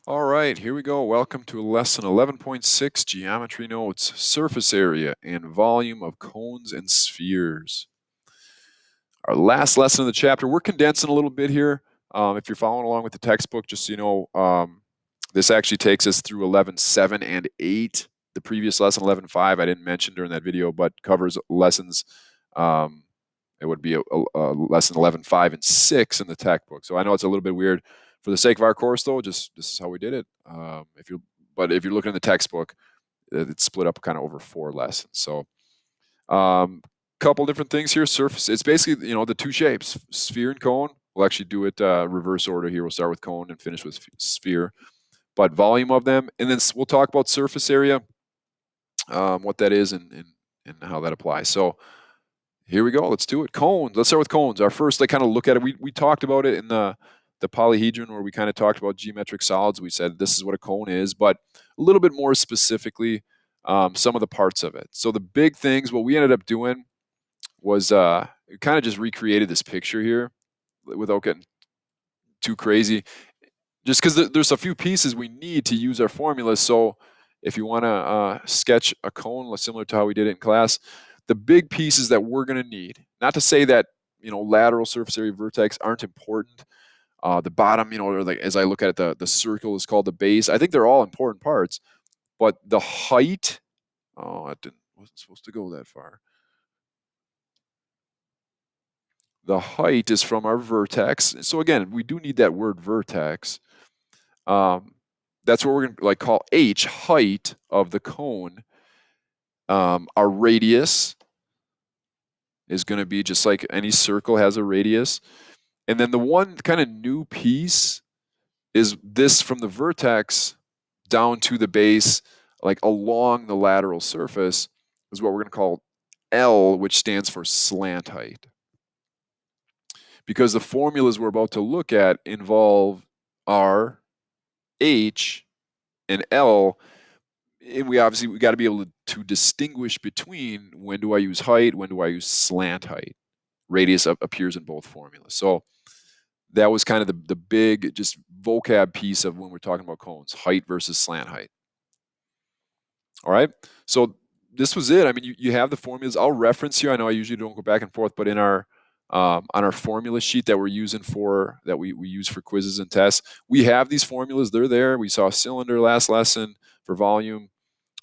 All right, here we go. Welcome to lesson 11.6, Geometry Notes, Surface Area and Volume of Cones and Spheres. Our last lesson of the chapter. We're condensing a little bit here. If you're following along with the textbook, just so you know, this actually takes us through 11.7 and 8. The previous lesson, 11.5, I didn't mention during that video, but covers lessons. It would be a lesson 11.5 and 6 in the textbook. So I know it's a little bit weird. For the sake of our course, though, just this is how we did it. If you're looking in the textbook, it's split up kind of over 4 lessons. So, couple different things here. Surface. It's basically the two shapes, sphere and cone. We'll actually do it reverse order here. We'll start with cone and finish with sphere. But volume of them, and then we'll talk about surface area, what that is, and how that applies. So here we go. Let's do it. Cones. Let's start with cones. Our first, kind of look at it. We talked about it in the polyhedron, where we kind of talked about geometric solids. We said this is what a cone is, but a little bit more specifically, some of the parts of it. So the big things, what we ended up doing was kind of just recreated this picture here without getting too crazy, just because there's a few pieces we need to use our formulas. So if you want to sketch a cone similar to how we did it in class, the big pieces that we're going to need, not to say that lateral surface area vertex aren't important. The bottom, or like as I look at it, the circle is called the base. I think they're all important parts, but the height, wasn't supposed to go that far. The height is from our vertex. So again, we do need that word vertex. That's what we're going to call h, height of the cone. Our radius is going to be just like any circle has a radius. And then the one kind of new piece is this from the vertex down to the base, like along the lateral surface, is what we're going to call L, which stands for slant height. Because the formulas we're about to look at involve R, H, and L, and we got to be able to distinguish between when do I use height, when do I use slant height. Radius appears in both formulas. So that was kind of the big just vocab piece of when we're talking about cones, height versus slant height. All right. So this was it. I mean, you have the formulas. I'll reference here. I know I usually don't go back and forth, but in our on our formula sheet that we're using that we use for quizzes and tests, we have these formulas. They're there. We saw cylinder last lesson for volume.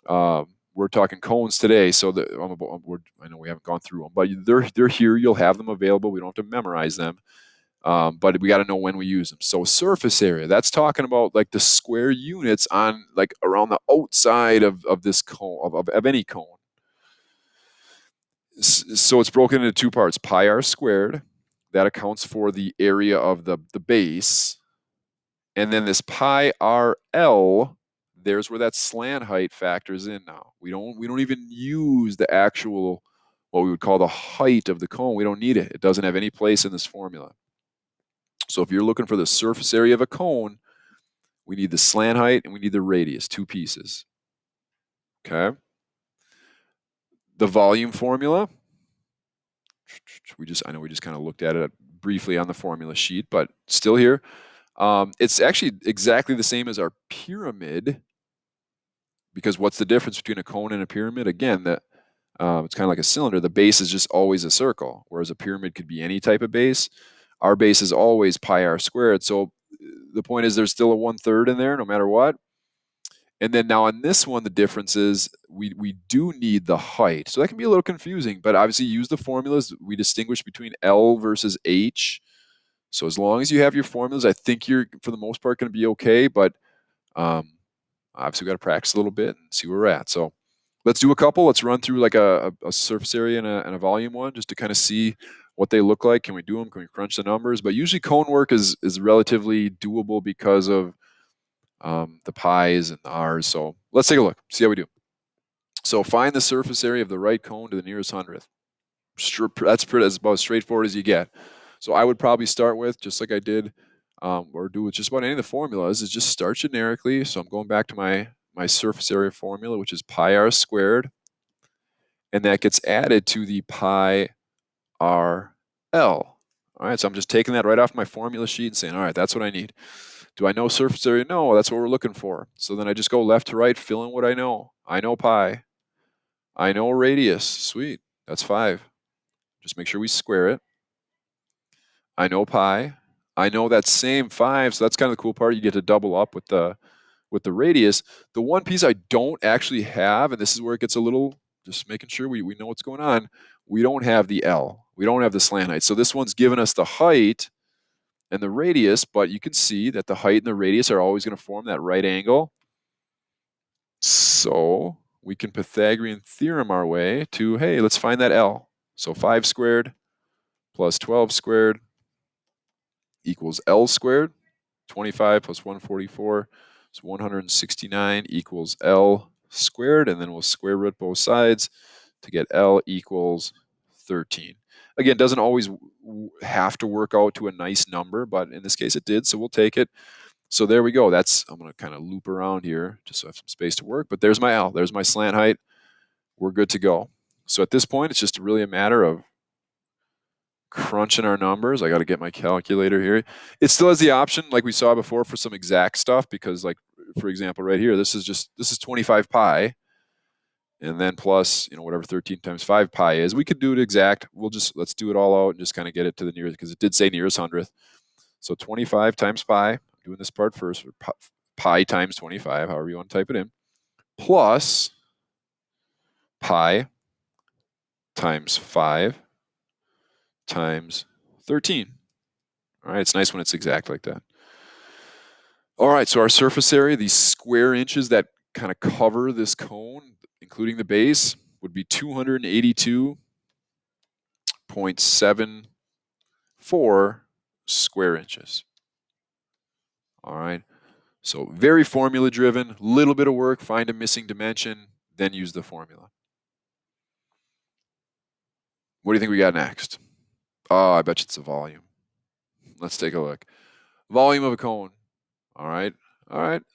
We're talking cones today, so I know we haven't gone through them, but they're here. You'll have them available. We don't have to memorize them. But we got to know when we use them. So surface area, that's talking about like the square units on like around the outside of this cone, of any cone. So it's broken into two parts. Pi r squared, that accounts for the area of the base. And then this pi r L, there's where that slant height factors in now. We don't even use the actual, what we would call the height of the cone. We don't need it. It doesn't have any place in this formula. So if you're looking for the surface area of a cone, we need the slant height and we need the radius, 2 pieces. Okay. The volume formula, I know we just kind of looked at it briefly on the formula sheet, but still here. It's actually exactly the same as our pyramid, because what's the difference between a cone and a pyramid? Again, it's kind of like a cylinder. The base is just always a circle, whereas a pyramid could be any type of base. Our base is always pi r squared. So the point is there's still a 1/3 in there no matter what. And then now on this one, the difference is we do need the height. So that can be a little confusing, but obviously use the formulas. We distinguish between L versus H. So as long as you have your formulas, I think you're, for the most part, going to be okay. But obviously, we got to practice a little bit and see where we're at. So let's do a couple. Let's run through like a surface area and a volume one just to kind of see what they look like. Can we do them? Can we crunch the numbers? But usually cone work is relatively doable because of the pi's and the r's. So let's take a look, see how we do. So find the surface area of the right cone to the nearest hundredth. That's about as straightforward as you get. So I would probably start with, just like I did, or do with just about any of the formulas, is just start generically. So I'm going back to my surface area formula, which is pi r squared, and that gets added to the pi r L. All right, so I'm just taking that right off my formula sheet and saying, all right, that's what I need. Do I know surface area? No, that's what we're looking for. So then I just go left to right, fill in what I know. I know pi. I know radius. Sweet. That's 5. Just make sure we square it. I know pi. I know that same 5, so that's kind of the cool part. You get to double up with the radius. The one piece I don't actually have, and this is where it gets a little, just making sure we know what's going on, we don't have the L. We don't have the slant height. So this one's giving us the height and the radius, but you can see that the height and the radius are always going to form that right angle. So we can Pythagorean theorem our way to, hey, let's find that L. So 5 squared plus 12 squared equals L squared. 25 plus 144 is 169 equals L squared, and then we'll square root both sides to get L equals 13. Again, doesn't always have to work out to a nice number, but in this case it did, so we'll take it. So there we go. I'm going to kind of loop around here just so I have some space to work, but there's my L. There's my slant height. We're good to go. So at this point, it's just really a matter of crunching our numbers. I got to get my calculator here. It still has the option, like we saw before, for some exact stuff, because, like, for example, right here, this is 25 pi, and then plus, whatever 13 times 5 pi is. We could do it exact. Let's do it all out and just kind of get it to the nearest, because it did say nearest hundredth. So 25 times pi, I'm doing this part first, or pi times 25, however you want to type it in, plus pi times 5 times 13. All right, it's nice when it's exact like that. All right, so our surface area, these square inches that kind of cover this cone, including the base, would be 282.74 square inches. All right, so very formula driven, little bit of work, find a missing dimension, then use the formula. What do you think we got next? Oh, I bet you it's the volume. Let's take a look. Volume of a cone. All right.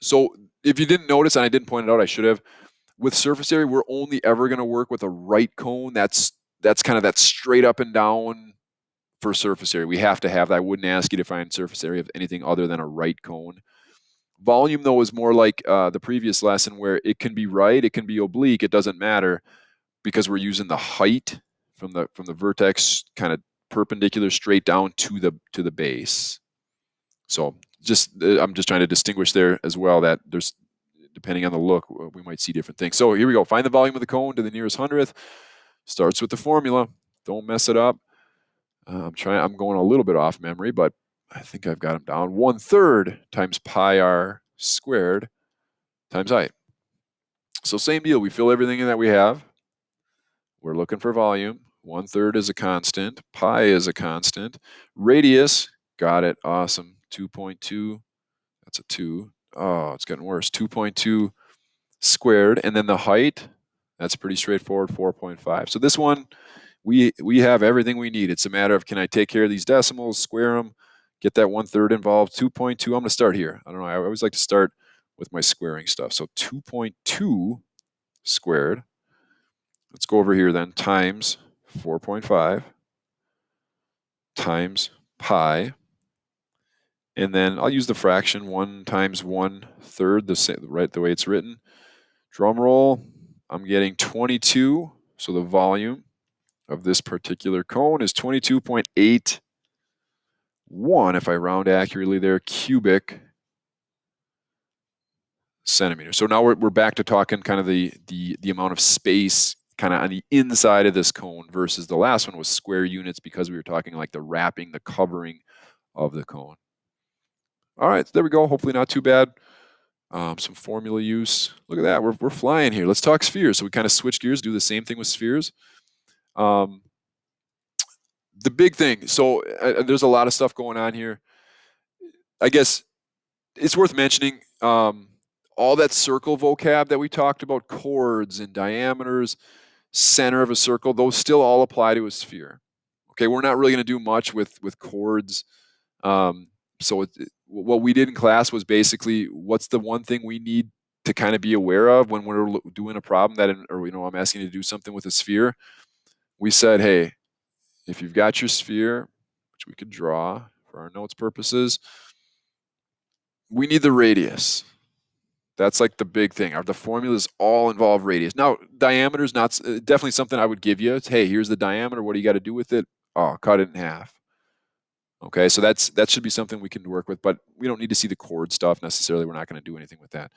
So if you didn't notice, and I didn't point it out, I should have. With surface area, we're only ever going to work with a right cone. That's kind of that straight up and down for surface area. We have to have that. I wouldn't ask you to find surface area of anything other than a right cone. Volume, though, is more like the previous lesson, where it can be right, it can be oblique. It doesn't matter, because we're using the height from the vertex kind of perpendicular straight down to the base. So I'm just trying to distinguish there as well, that there's, depending on the look, we might see different things. So here we go. Find the volume of the cone to the nearest hundredth. Starts with the formula. Don't mess it up. I'm going a little bit off memory, but I think I've got them down. 1/3 times pi r squared times height. So same deal. We fill everything in that we have. We're looking for volume. 1/3 is a constant. Pi is a constant. Radius, got it. Awesome. 2.2. That's a 2. Oh, it's getting worse. 2.2 squared. And then the height, that's pretty straightforward, 4.5. So this one, we have everything we need. It's a matter of, can I take care of these decimals, square them, get that 1/3 involved. 2.2, I'm going to start here. I don't know. I always like to start with my squaring stuff. So 2.2 squared. Let's go over here then, times 4.5 times pi. And then I'll use the fraction 1 times 1/3, the way it's written. Drum roll, I'm getting 22. So the volume of this particular cone is 22.81, if I round accurately there, cubic centimeters. So now we're back to talking kind of the amount of space kind of on the inside of this cone, versus the last one was square units, because we were talking like the wrapping, the covering of the cone. All right, there we go. Hopefully not too bad. Some formula use. Look at that. We're flying here. Let's talk spheres. So we kind of switch gears, do the same thing with spheres. The big thing. So there's a lot of stuff going on here. I guess it's worth mentioning all that circle vocab that we talked about, chords and diameters, center of a circle, those still all apply to a sphere. Okay, we're not really going to do much with chords. So what we did in class was basically, what's the one thing we need to kind of be aware of when we're doing a problem I'm asking you to do something with a sphere. We said, hey, if you've got your sphere, which we could draw for our notes purposes, we need the radius. That's like the big thing. The formulas all involve radius. Now, diameter is not definitely something I would give you. It's, hey, here's the diameter. What do you got to do with it? Oh, cut it in half. Okay, so that should be something we can work with, but we don't need to see the chord stuff necessarily. We're not going to do anything with that.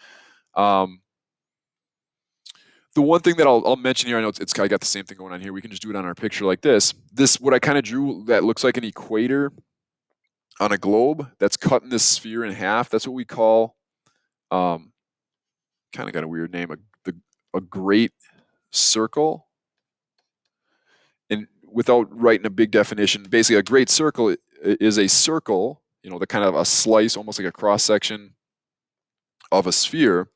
The one thing that I'll mention here, I know it's I got the same thing going on here. We can just do it on our picture like this. This, what I kind of drew that looks like an equator on a globe that's cutting this sphere in half. That's what we call, kind of got a weird name, a great circle. And without writing a big definition, basically a great circle is a circle, the kind of a slice, almost like a cross section of a sphere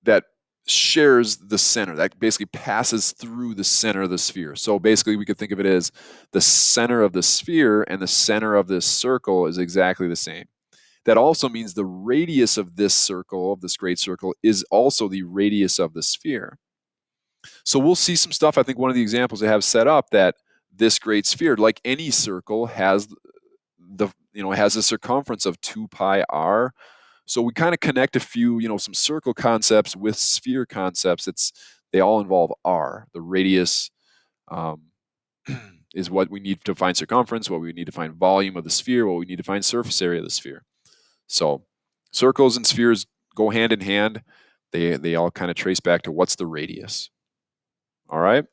that shares the center, that basically passes through the center of the sphere. So basically we could think of it as the center of the sphere and the center of this circle is exactly the same. That also means the radius of this circle, of this great circle, is also the radius of the sphere. So we'll see some stuff. I think one of the examples I have set up that this great sphere, like any circle, has has a circumference of 2 pi r. So we kind of connect a few, some circle concepts with sphere concepts. They all involve r. The radius is what we need to find circumference, what we need to find volume of the sphere, what we need to find surface area of the sphere. So circles and spheres go hand in hand. They all kind of trace back to what's the radius. All right.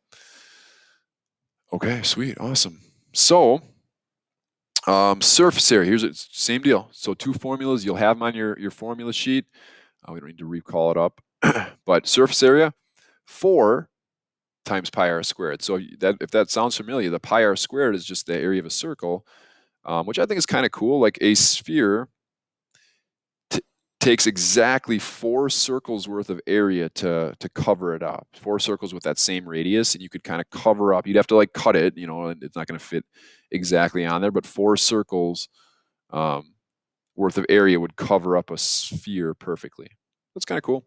Okay, sweet, awesome. So surface area, here's the same deal. So two formulas, you'll have them on your formula sheet. We don't need to recall it up. But surface area, 4 times pi r squared. So if that sounds familiar, the pi r squared is just the area of a circle, which I think is kind of cool. Like a sphere takes exactly 4 circles worth of area to cover it up. 4 circles with that same radius, and you could kind of cover up. You'd have to like cut it, and it's not going to fit exactly on there, but 4 circles worth of area would cover up a sphere perfectly. That's kind of cool.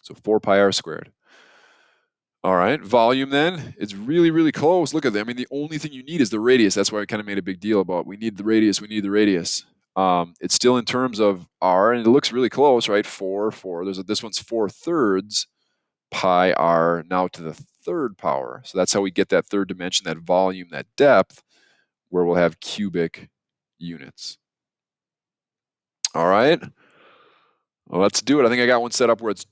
So 4 pi r squared. All right, volume then, it's really, really close. Look at that. I mean, the only thing you need is the radius. That's why I kind of made a big deal about we need the radius. It's still in terms of r, and it looks really close, right? 4. This one's 4/3 pi r now to the 3rd power. So that's how we get that third dimension, that volume, that depth, where we'll have cubic units. All right. Well, let's do it. I think I got one set up where it's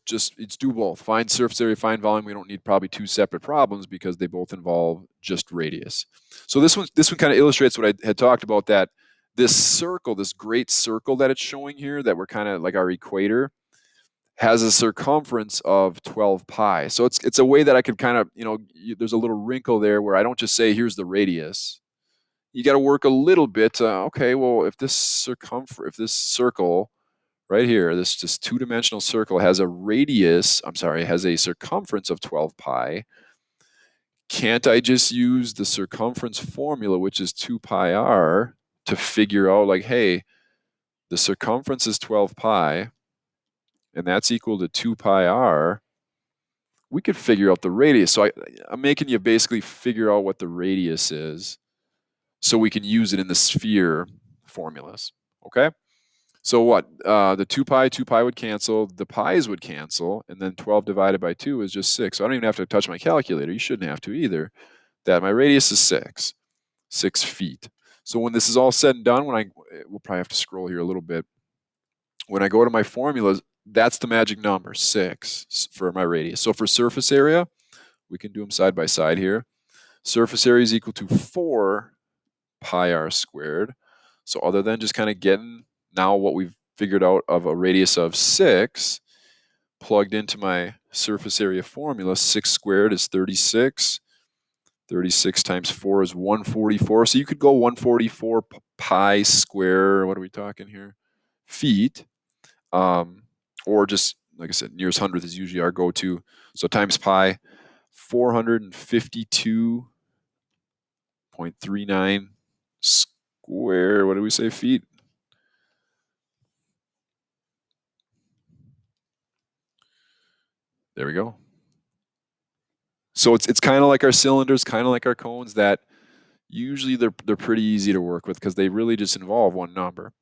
do both. Find surface area, find volume. We don't need probably 2 separate problems because they both involve just radius. So this one kind of illustrates what I had talked about, that this circle, this great circle that it's showing here, that we're kind of like our equator, has a circumference of 12 pi. So it's a way that I could kind of, there's a little wrinkle there where I don't just say, here's the radius. You got to work a little bit. Okay, well, if this circle right here, this just 2-dimensional circle has a circumference of 12 pi, can't I just use the circumference formula, which is 2 pi r, to figure out, like, hey, the circumference is 12 pi, and that's equal to 2 pi r. We could figure out the radius. So I'm making you basically figure out what the radius is so we can use it in the sphere formulas, okay? So what? The 2 pi would cancel, the pi's would cancel, and then 12 divided by 2 is just 6. So I don't even have to touch my calculator. You shouldn't have to either. That my radius is 6 feet. So when this is all said and done, we'll probably have to scroll here a little bit. When I go to my formulas, that's the magic number, 6 for my radius. So for surface area, we can do them side by side here. Surface area is equal to 4 pi r squared. So other than just kind of getting now what we've figured out of a radius of 6 plugged into my surface area formula, 6 squared is 36. 36 times 4 is 144. So you could go 144 pi square, what are we talking here? Feet. Or just, like I said, nearest hundredth is usually our go-to. So times pi, 452.39 square, what do we say, feet? There we go. So it's kind of like our cylinders, kind of like our cones, that usually they're pretty easy to work with because they really just involve one number.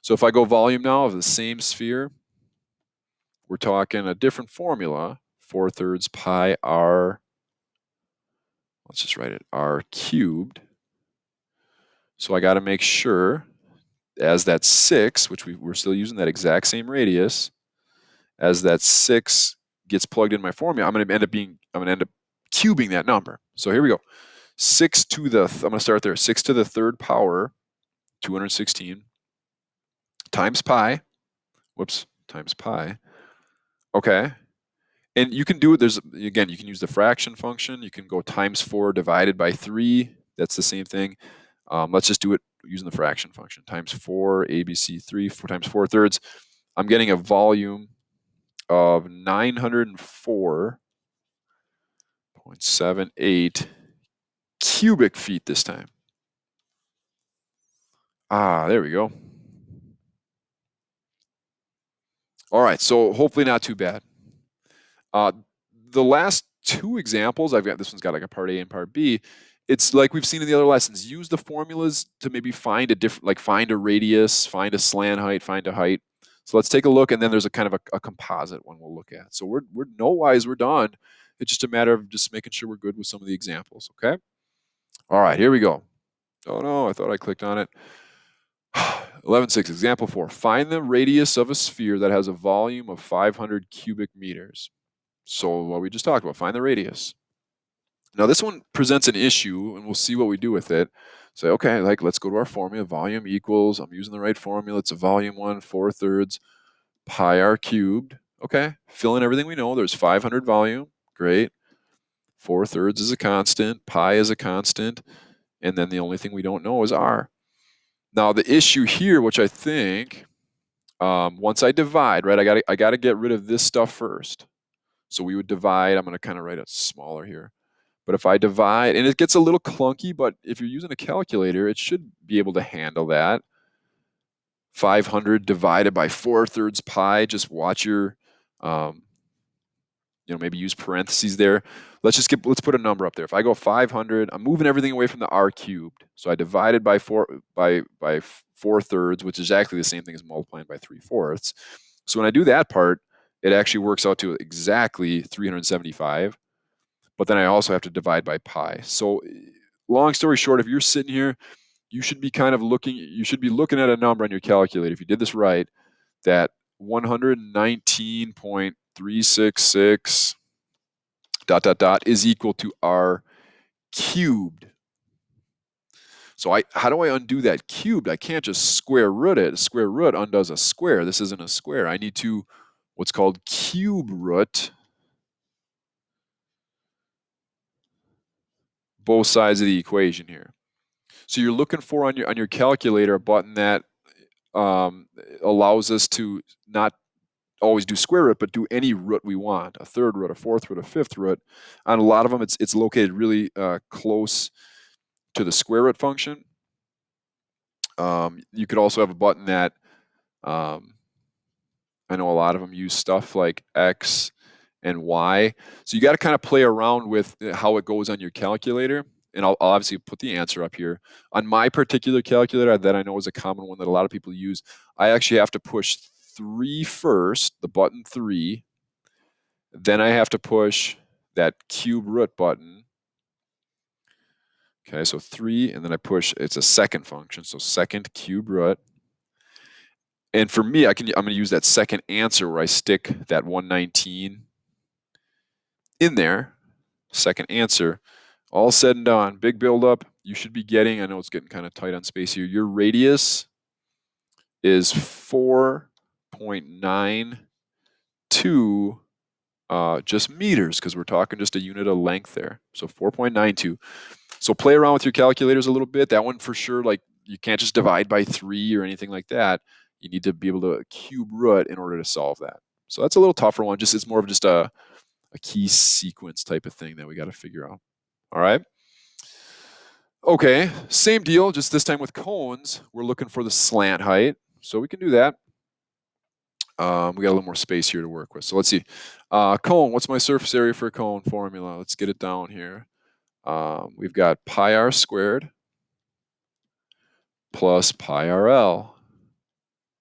So if I go volume now of the same sphere, we're talking a different formula, 4/3 pi r, let's just write it, r cubed. So I got to make sure, as that 6, which we're still using that exact same radius, as that 6 gets plugged in my formula, I'm going to end up cubing that number. So here we go. 6 to the, I'm going to start there, 6 to the 3rd power, 216, times pi, times pi. Okay. And you can do it, again, you can use the fraction function. You can go times 4 divided by 3. That's the same thing. Let's just do it using the fraction function. Times 4, ABC 3, 4 times 4/3. I'm getting a volume of 904.78 cubic feet this time. There we go. All right, so hopefully not too bad. The last 2 examples, I've got, this one's got like a part A and part B. It's like we've seen in the other lessons. Use the formulas to maybe find a different, like find a radius, find a slant height, find a height. So let's take a look, and then there's a kind of a composite one we'll look at. So we're note-wise, we're done. It's just a matter of just making sure we're good with some of the examples, okay? All right, here we go. Oh no, I thought I clicked on it. 11.6, example 4. Find the radius of a sphere that has a volume of 500 cubic meters. So what we just talked about, find the radius. Now this one presents an issue, and we'll see what we do with it. Say, okay, like let's go to our formula. Volume equals, I'm using the right formula. It's a volume 1, 4/3 pi r cubed. Okay, fill in everything we know. There's 500 volume. Great. 4/3 is a constant. Pi is a constant. And then the only thing we don't know is r. Now the issue here, which I think, once I divide, right, I gotta get rid of this stuff first. So we would divide. I'm going to kind of write it smaller here. But if I divide, and it gets a little clunky, but if you're using a calculator, it should be able to handle that. 500 divided by 4/3 pi. Just watch your, maybe use parentheses there. Let's put a number up there. If I go 500, I'm moving everything away from the r cubed. So I divided by 4/3, which is exactly the same thing as multiplying by 3/4. So when I do that part, it actually works out to exactly 375. But then I also have to divide by pi. So long story short, if you're sitting here, you should be looking at a number on your calculator, if you did this right, that 119.366 ... is equal to r cubed. So how do I undo that cubed? I can't just square root it. A square root undoes a square. This isn't a square. I need to what's called cube root both sides of the equation here. So you're looking for on your calculator a button that allows us to not always do square root, but do any root we want, a 3rd root, a 4th root, a 5th root. On a lot of them, it's located really close to the square root function. You could also have a button that, I know a lot of them use stuff like X and Y. So you got to kind of play around with how it goes on your calculator. And I'll obviously put the answer up here. On my particular calculator that I know is a common one that a lot of people use, I actually have to push 3 first, the button 3. Then I have to push that cube root button. Okay, so 3, and then I push, it's a second function, so second cube root. And for me, I'm going to use that second answer where I stick that 119 in there, second answer. All said and done, big buildup. You should be getting, I know it's getting kind of tight on space here, your radius is 4.92 just meters, because we're talking just a unit of length there. So 4.92. So play around with your calculators a little bit. That one for sure, like you can't just divide by 3 or anything like that. You need to be able to cube root in order to solve that. So that's a little tougher one. It's more of just a key sequence type of thing that we got to figure out. All right. Okay, same deal, just this time with cones. We're looking for the slant height. So we can do that. We got a little more space here to work with. So let's see. Cone, what's my surface area for a cone formula? Let's get it down here. We've got pi r squared plus pi rl.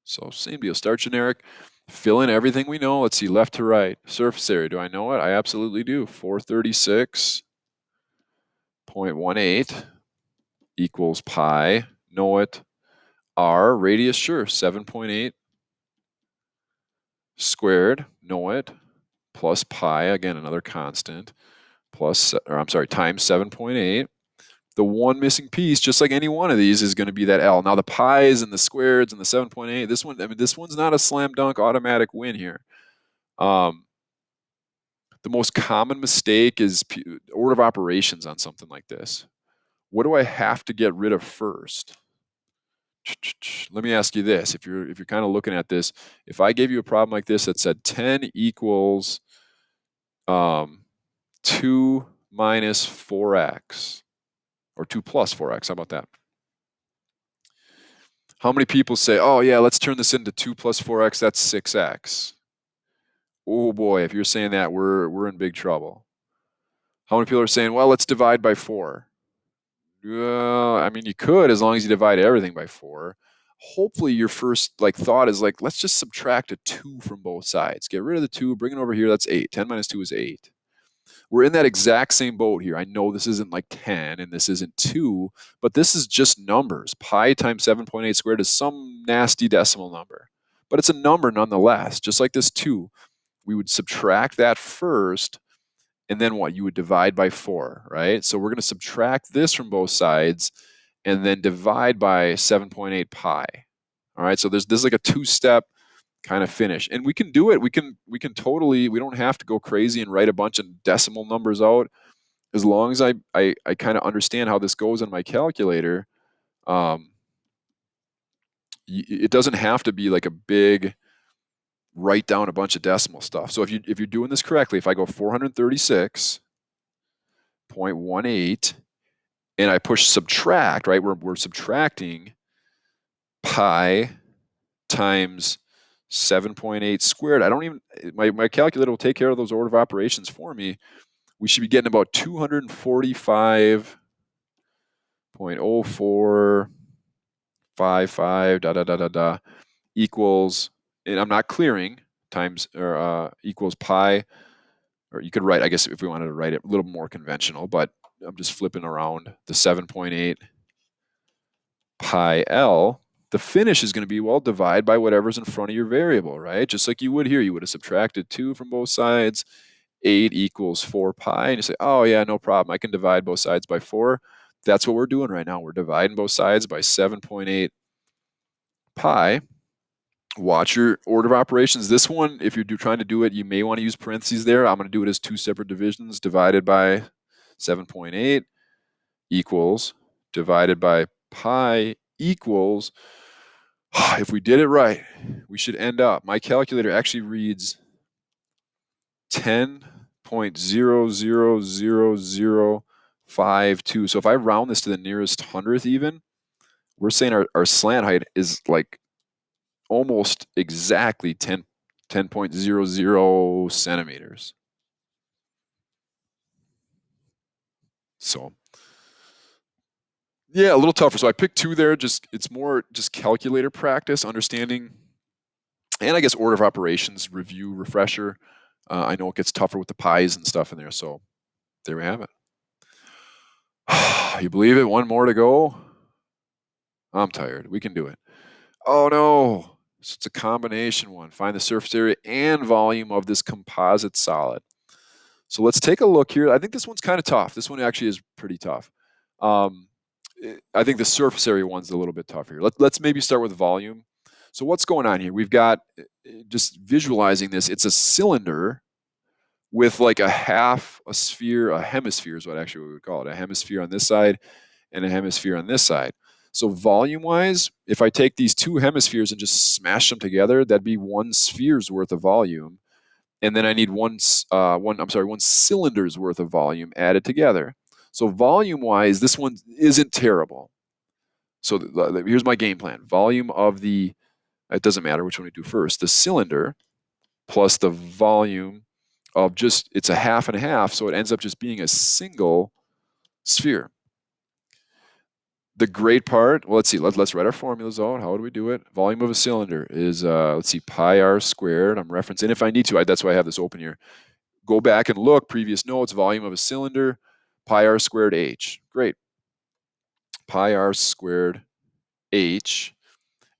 So same deal, start generic, fill in everything we know. Let's see, left to right. Surface area, do I know it? I absolutely do. 436.18 equals pi, know it. R, radius, sure, 7.8 squared, know it, plus pi, again, another constant, times 7.8. The one missing piece, just like any one of these, is going to be that L. Now the pi's and the squareds and the 7.8, this one, I mean, this one's not a slam dunk automatic win here. The most common mistake is order of operations on something like this. What do I have to get rid of first? Let me ask you this: if you're kind of looking at this, if I gave you a problem like this that said 10 equals 2 minus 4x, or 2 plus 4x, how about that? How many people say, oh yeah, let's turn this into 2 plus 4x, that's 6x? Oh boy, if you're saying that, we're in big trouble. How many people are saying, well, let's divide by 4? I mean, you could, as long as you divide everything by 4. Hopefully your first thought is let's just subtract a 2 from both sides. Get rid of the 2, bring it over here, that's 8. 10 minus 2 is 8. We're in that exact same boat here. I know this isn't like 10 and this isn't 2, but this is just numbers. Pi times 7.8 squared is some nasty decimal number, but it's a number nonetheless. Just like this 2, we would subtract that first, and then what? You would divide by 4, right? So we're going to subtract this from both sides and then divide by 7.8 pi. All right, so this is like a two-step kind of finish, and we can do it. We can totally, we don't have to go crazy and write a bunch of decimal numbers out. As long as I kind of understand how this goes on my calculator, it doesn't have to be like a big write down a bunch of decimal stuff. So if you're doing this correctly, if I go 436.18 and I push subtract, right? We're subtracting pi times 7.8 squared. I don't even, my calculator will take care of those order of operations for me. We should be getting about 245.0455 equals, and I'm not clearing, times or equals pi, or you could write, I guess if we wanted to write it a little more conventional, but I'm just flipping around the 7.8 pi L. The finish is going to be, well, divide by whatever's in front of your variable, right? Just like you would here. You would have subtracted 2 from both sides. 8 equals 4 pi. And you say, oh, yeah, no problem. I can divide both sides by 4. That's what we're doing right now. We're dividing both sides by 7.8 pi. Watch your order of operations. This one, if you're trying to do it, you may want to use parentheses there. I'm going to do it as 2 separate divisions. Divided by 7.8 equals, divided by pi equals, if we did it right, we should end up, my calculator actually reads 10.00052. So if I round this to the nearest hundredth even, we're saying our slant height is like almost exactly 10.00 centimeters. So yeah, a little tougher. So I picked 2 there. It's more just calculator practice, understanding, and I guess order of operations, review, refresher. I know it gets tougher with the pi's and stuff in there. So there we have it. You believe it? One more to go. I'm tired. We can do it. Oh no. So it's a combination one. Find the surface area and volume of this composite solid. So let's take a look here. I think this one's kind of tough. This one actually is pretty tough. I think the surface area one's a little bit tougher. Let's maybe start with volume. So what's going on here? We've got, just visualizing this, it's a cylinder with like a hemisphere is what actually we would call it. A hemisphere on this side and a hemisphere on this side. So volume-wise, if I take these 2 hemispheres and just smash them together, that'd be 1 sphere's worth of volume. And then I need one cylinder's worth of volume added together. So volume-wise, this one isn't terrible. So here's my game plan. Volume of it doesn't matter which one we do first, the cylinder plus the volume of it's a half and a half, so it ends up just being a single sphere. The great part, well, let's see, let's write our formulas out. How do we do it? Volume of a cylinder is, let's see, pi r squared. I'm referencing, if I need to, that's why I have this open here. Go back and look, previous notes, volume of a cylinder, pi r squared h. Great. Pi r squared h.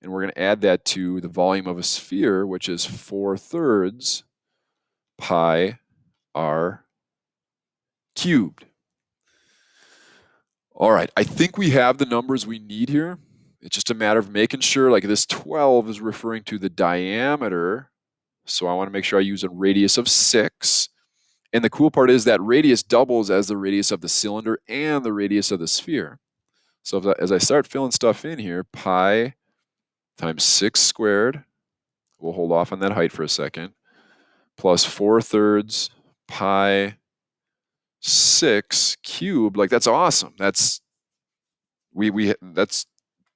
And we're going to add that to the volume of a sphere, which is 4/3 pi r cubed. All right, I think we have the numbers we need here. It's just a matter of making sure, like this 12 is referring to the diameter. So I want to make sure I use a radius of 6. And the cool part is that radius doubles as the radius of the cylinder and the radius of the sphere. So as I start filling stuff in here, pi times 6 squared, we'll hold off on that height for a second, plus 4/3 pi 6 cubed. Like, that's awesome. That's that's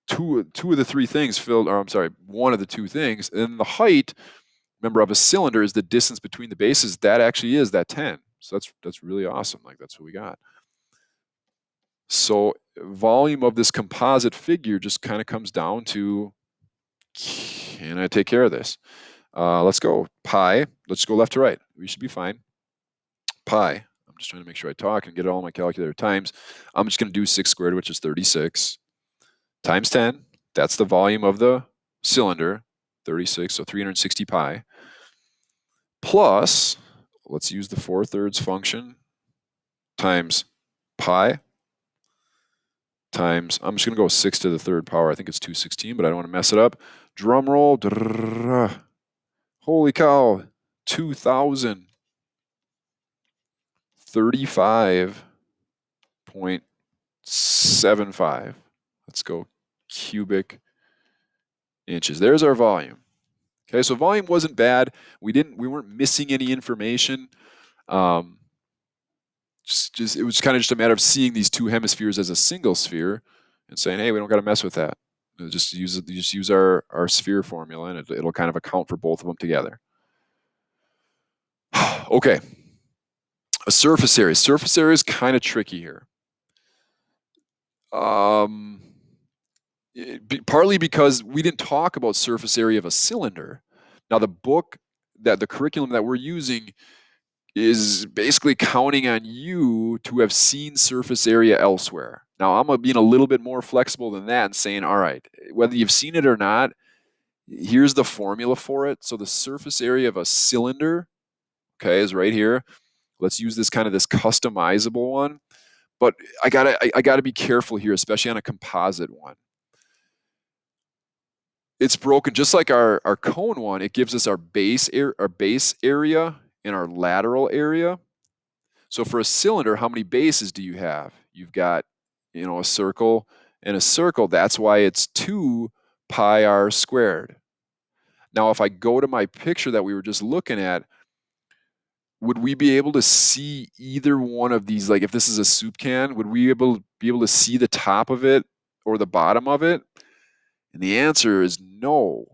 two of the three things filled, or I'm sorry, one of the two things. And the height, remember, of a cylinder is the distance between the bases. That actually is that 10. So that's really awesome. Like, that's what we got. So volume of this composite figure just kind of comes down to, can I take care of this? Let's go. Pi. Let's go left to right. We should be fine. Pi. I'm just trying to make sure I talk and get it all on my calculator times. I'm just going to do 6 squared, which is 36, times 10. That's the volume of the cylinder, 36, so 360 pi. Plus, let's use the 4/3 function, times pi times, I'm just going to go 6 to the third power. I think it's 216, but I don't want to mess it up. Drum roll. Holy cow. 2,035.75. Let's go cubic inches. There's our volume. Okay, so volume wasn't bad. We weren't missing any information. It was kind of just a matter of seeing these two hemispheres as a single sphere and saying, hey, we don't got to mess with that. Just use our sphere formula, and it'll kind of account for both of them together. Okay. A surface area. Surface area is kind of tricky here. Partly because we didn't talk about surface area of a cylinder. Now, the curriculum that we're using is basically counting on you to have seen surface area elsewhere. Now, I'm being a little bit more flexible than that and saying, all right, whether you've seen it or not, here's the formula for it. So the surface area of a cylinder, okay, is right here. Let's use this customizable one. But I gotta be careful here, especially on a composite one. It's broken just like our cone one. It gives us our base area and our lateral area. So for a cylinder, how many bases do you have? You've got, a circle and a circle. That's why it's 2 pi r squared. Now, if I go to my picture that we were just looking at, would we be able to see either one of these? Like, if this is a soup can, would we be able to see the top of it or the bottom of it? And the answer is no,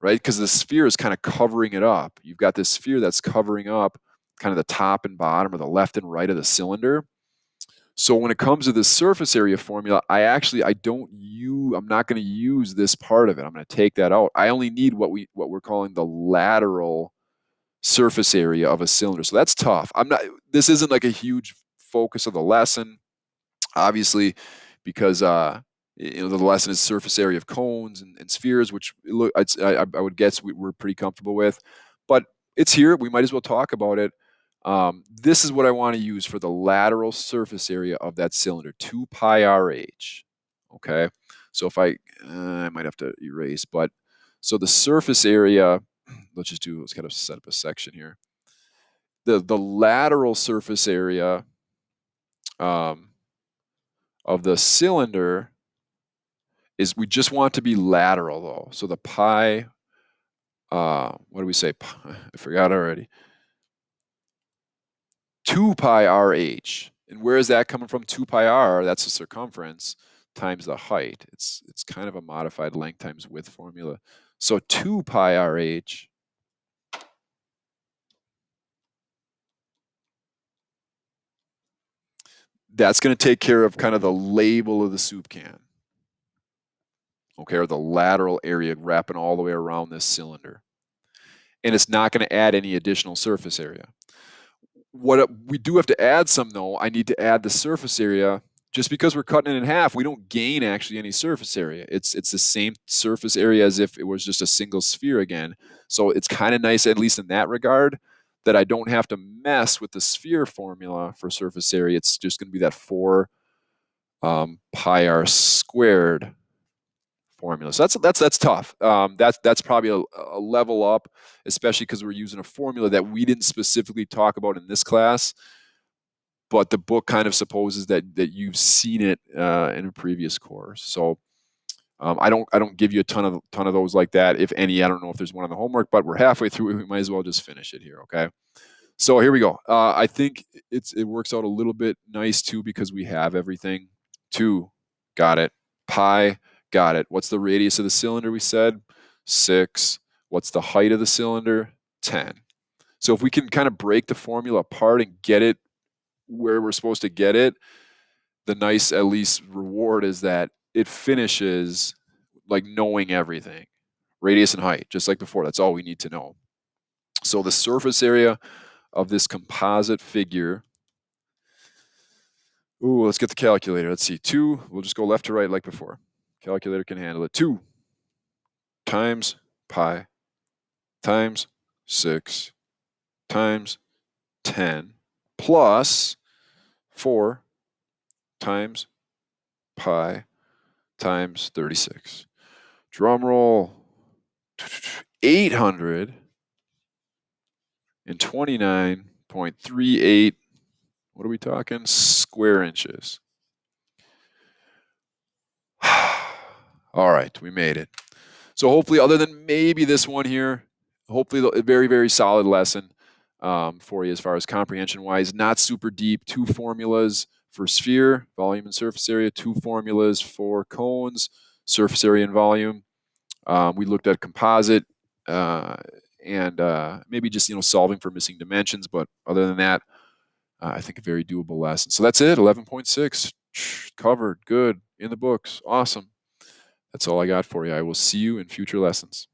right? Because the sphere is kind of covering it up. You've got this sphere that's covering up kind of the top and bottom, or the left and right of the cylinder. So when it comes to the surface area formula, I'm not going to use this part of it. I'm going to take that out. I only need what we're calling the lateral surface area of a cylinder. So that's tough. This isn't like a huge focus of the lesson, obviously, because the lesson is surface area of cones and spheres, which I would guess we're pretty comfortable with. But it's here. We might as well talk about it. This is what I want to use for the lateral surface area of that cylinder, 2 pi RH. Okay, so if I might have to erase, but so the surface area, let's kind of set up a section here. The lateral surface area of the cylinder is, we just want to be lateral though. So the pi, what do we say? I forgot already. 2 pi RH. And where is that coming from? 2 pi r, that's the circumference, times the height. It's kind of a modified length times width formula. So 2 pi RH that's going to take care of kind of the label of the soup can. okay, or the lateral area wrapping all the way around this cylinder. And it's not going to add any additional surface area. What we do have to add some, though, I need to add the surface area. Just because we're cutting it in half, we don't gain actually any surface area. It's the same surface area as if it was just a single sphere again. So it's kind of nice, at least in that regard, that I don't have to mess with the sphere formula for surface area. It's just going to be that 4 pi r squared formula. So that's tough. That's probably a level up, especially because we're using a formula that we didn't specifically talk about in this class, but the book kind of supposes that you've seen it in a previous course. So I don't give you a ton of those like that, if any. I don't know if there's one on the homework, but we're halfway through. We might as well just finish it here, okay? So here we go. I think it works out a little bit nice too because we have everything. 2, got it. Pi, got it. What's the radius of the cylinder we said? 6. What's the height of the cylinder? 10. So if we can kind of break the formula apart and get it where we're supposed to get it, the nice, at least, reward is that it finishes like knowing everything. Radius and height, just like before. That's all we need to know. So the surface area of this composite figure. Ooh, let's get the calculator. Let's see. 2, we'll just go left to right like before. Calculator can handle it. 2 times pi times 6 times 10 plus 4 times pi times 36. Drum roll. 829.38. What are we talking? Square inches. All right, we made it. So hopefully, other than maybe this one here, hopefully a very, very solid lesson for you as far as comprehension-wise. Not super deep. 2 formulas for sphere, volume and surface area. 2 formulas for cones, surface area and volume. We looked at composite and maybe just solving for missing dimensions. But other than that, I think a very doable lesson. So that's it. 11.6 covered. Good in the books. Awesome. That's all I got for you. I will see you in future lessons.